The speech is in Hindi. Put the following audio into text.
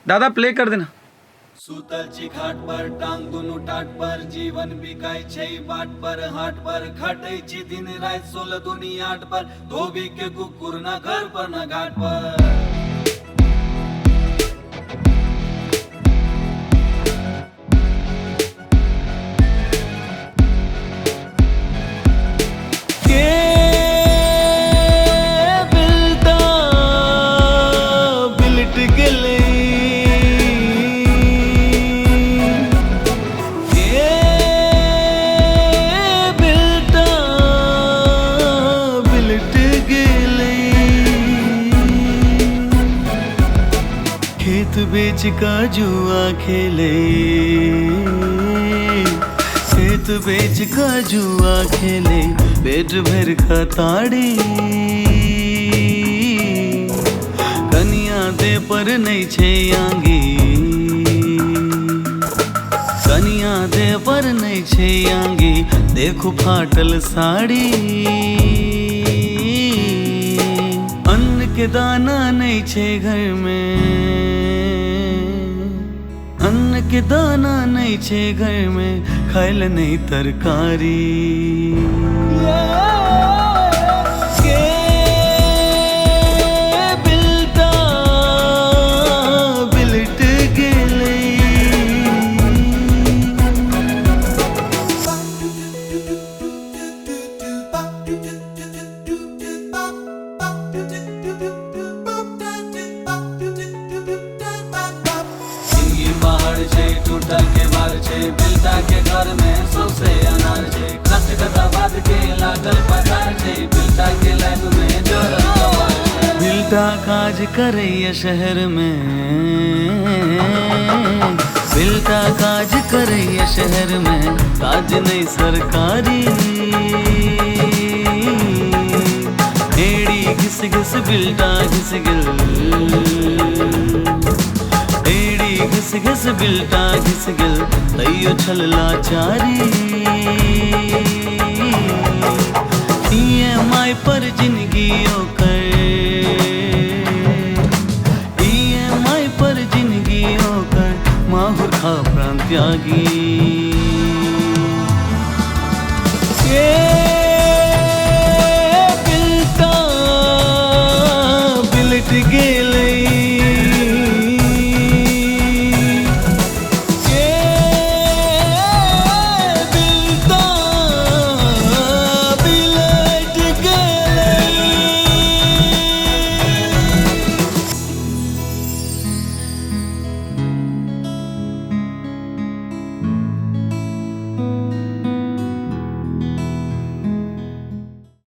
दादा प्ले कर देना। सुतलची खाट पर टांग दुनु टाट पर जीवन बिकाय छै बाट पर हाट पर खटैची दिन रात 16 दुनी 8 पर धोबी के कुकुर ना घर पर ना घाट पर। खेत बेच का जुआ खेले, खेत बेच का जुआ खेले, पेट भर खताड़ी कनिया दे पर नहीं छे आंगी, कनिया दे पर नहीं छे आंगी, देखो फाटल साड़ी अन्न के दाना नहीं छे घर में, अन्न के दाना नहीं छे घर में, खाइल नहीं तरकारी। बिलटा बिलट गेले टूटल के बार छे बिलटा के घर में सौसे अनार छे, कष्ट कथा बाद के लागल पतार छे, बिलटा के लाइफ में जोरल कमाल छे। बिलटा काज करैया शहर में, बिलटा काज करैया शहर में, काज नहीं सरकारी। एड़ी घिस घिस बिलटा घिस गिल, घिस घिस बिलटा घिस गिल, तैयो छलला चारी। EMI पर जिंदगी ओकर, EMI पर जिंदगी ओकर, माहुर खा प्राण त्यागी।